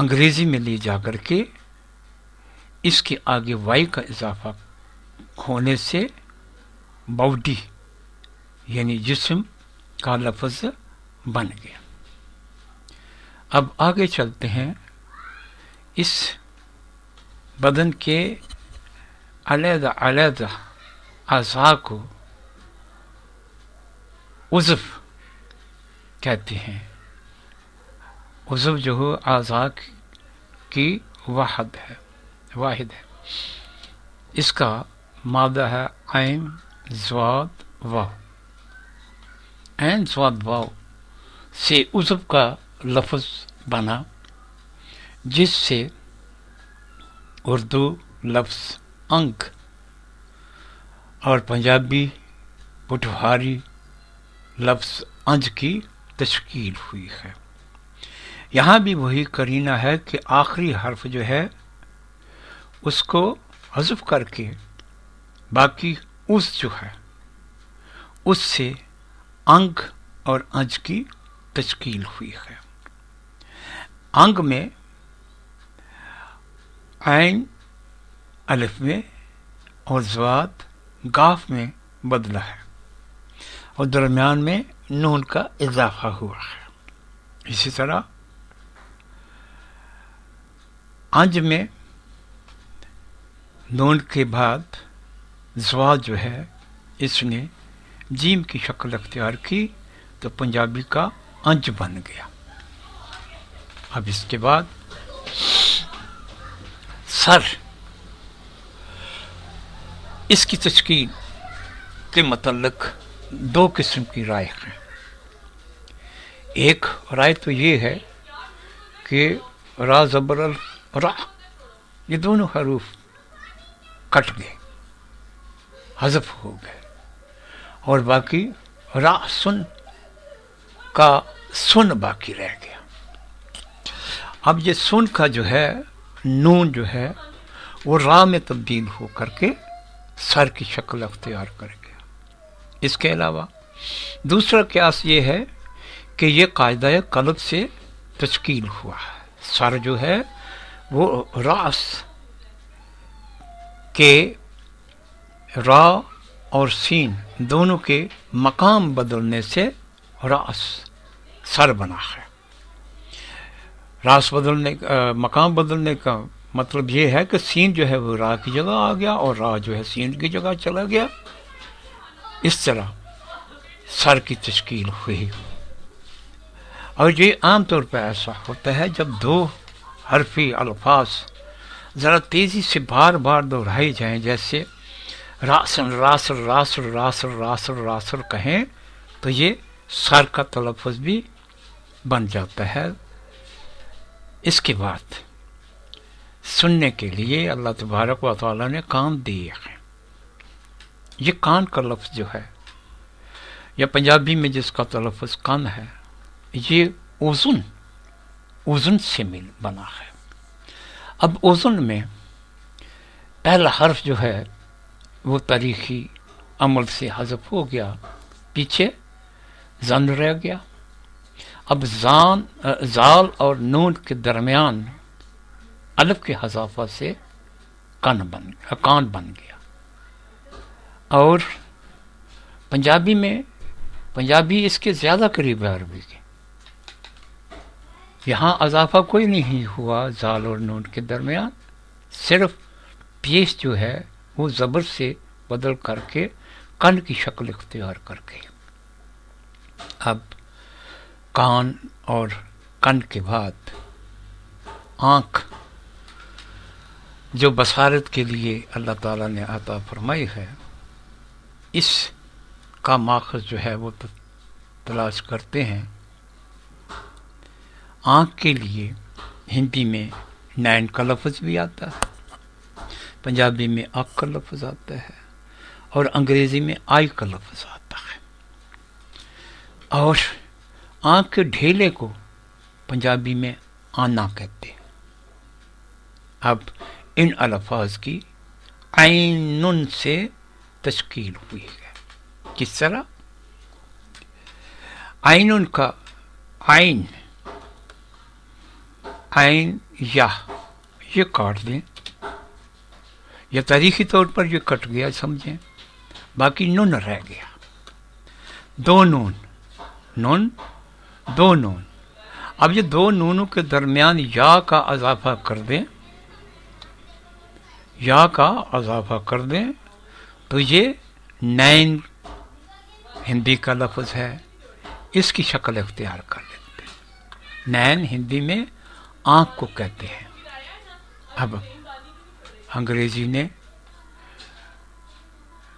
انگریزی میں لے جا کر کے اس کے آگے وائی کا اضافہ ہونے سے باڈی یعنی جسم کا لفظ بن گیا۔ اب آگے چلتے ہیں، اس بدن کے علیحدہ علیحدہ اعضاء کو عضو کہتے ہیں۔ عضو جو ہو اعضاء کی واحد ہے۔ اس کا مادہ ہے عین ضاد واو۔ عین ضاد واو سے عضو کا لفظ بنا، جس سے اردو لفظ انگ اور پنجابی پٹھواری لفظ انج کی تشکیل ہوئی ہے۔ یہاں بھی وہی قرینہ ہے کہ آخری حرف جو ہے اس کو حذف کر کے باقی اس جو ہے اس سے انگ اور انج کی تشکیل ہوئی ہے۔ انگ میں عین الف میں اور ضاد قاف میں بدلا ہے اور درمیان میں نون کا اضافہ ہوا ہے۔ اسی طرح انج میں نون کے بعد ضاد جو ہے اس نے جیم کی شکل اختیار کی تو پنجابی کا انج بن گیا۔ اب اس کے بعد سر، اس کی تشکیل کے متعلق دو قسم کی رائے ہیں۔ ایک رائے تو یہ ہے کہ را زبر را یہ دونوں حروف کٹ گئے، حذف ہو گئے، اور باقی را سن کا سن باقی رہ گیا۔ اب یہ سن کا جو ہے نون جو ہے وہ را میں تبدیل ہو کر کے سر کی شکل اختیار کر گیا۔ اس کے علاوہ دوسرا قیاس یہ ہے کہ یہ قاعدہ قلب سے تشکیل ہوا ہے۔ سر جو ہے وہ راس کے را اور سین دونوں کے مقام بدلنے سے راس سر بنا ہے۔ راس بدلنے مقام بدلنے کا مطلب یہ ہے کہ سین جو ہے وہ را کی جگہ آ گیا اور را جو ہے سین کی جگہ چلا گیا۔ اس طرح سر کی تشکیل ہوئی، اور یہ عام طور پہ ایسا ہوتا ہے جب دو حرفی الفاظ ذرا تیزی سے بار بار دہرائے جائیں، جیسے راسن راسر راسر راسر راسر راسر کہیں تو یہ سر کا تلفظ بھی بن جاتا ہے۔ اس کے بعد سننے کے لیے اللہ تبارک و تعالیٰ نے کان دیے ہیں۔ یہ کان کا لفظ جو ہے یا پنجابی میں جس کا تلفظ کان ہے، یہ اذن سے بنا ہے۔ اب اذن میں پہلا حرف جو ہے وہ تاریخی عمل سے حذف ہو گیا، پیچھے زن رہ گیا۔ اب زال اور نون کے درمیان الف کے حذافہ سے کان بن گیا۔ اور پنجابی اس کے زیادہ قریب ہے عربی کے، یہاں اضافہ کوئی نہیں ہوا زال اور نون کے درمیان، صرف پیش جو ہے وہ زبر سے بدل کر کے کن کی شکل اختیار کر گئی۔ اب کان اور کن کے بعد آنکھ جو بصارت کے لیے اللہ تعالیٰ نے عطا فرمائی ہے، اس کا ماخذ جو ہے وہ تلاش کرتے ہیں۔ آنکھ کے لیے ہندی میں نین کا لفظ بھی آتا ہے، پنجابی میں آنکھ کا لفظ آتا ہے، اور انگریزی میں آئی کا لفظ آتا ہے۔ اور آنکھ کے ڈھیلے کو پنجابی میں آنا کہتے ہیں۔ اب ان الفاظ کی عین سے تشکیل ہوئی ہے۔ کس طرح؟ عین کا عین عین یا یہ کاٹ دیں، یہ تاریخی طور پر یہ کٹ گیا سمجھیں، باقی نون رہ گیا، دو نون، نون دو نون. اب یہ دو نونوں کے درمیان یا کا اضافہ کر دیں، یا کا اضافہ کر دیں تو یہ نین ہندی کا لفظ ہے، اس کی شکل اختیار کر لیتے ہیں. نین ہندی میں آنکھ کو کہتے ہیں. اب انگریزی نے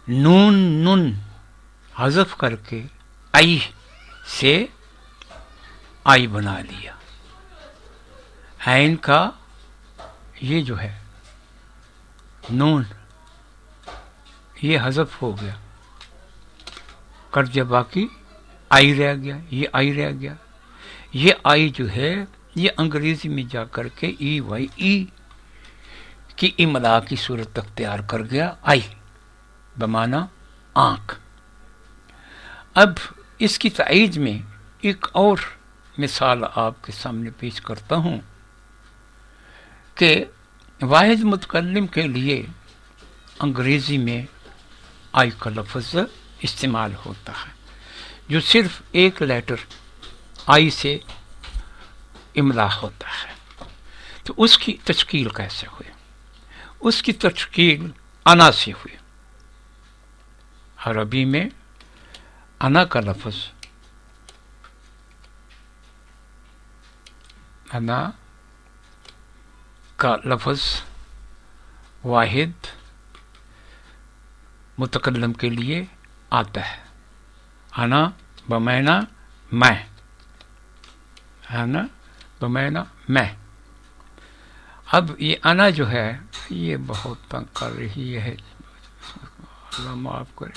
نون نون حذف کر کے آئی سے آئی بنا لیا. عین کا یہ جو ہے نون یہ حذف ہو گیا، کٹ دیا، باقی آئی رہ گیا، یہ آئی رہ گیا. یہ آئی جو ہے یہ انگریزی میں جا کر کے ای وائی ای کی املا کی صورت اختیار کر گیا، آئی بمعنی آنکھ. اب اس کی تائید میں ایک اور مثال آپ کے سامنے پیش کرتا ہوں کہ واحد متکلم کے لیے انگریزی میں آئی کا لفظ استعمال ہوتا ہے جو صرف ایک لیٹر آئی سے املا ہوتا ہے. تو اس کی تشکیل کیسے ہوئی؟ اس کی تشکیل انا سے ہوئی. عربی میں انا کا لفظ، انا کا لفظ واحد متکلم کے لیے آتا ہے. انا بمعنی میں، انا بمعنی میں. اب یہ انا جو ہے یہ بہت تنگ کر رہی ہے، اللہ معاف کرے.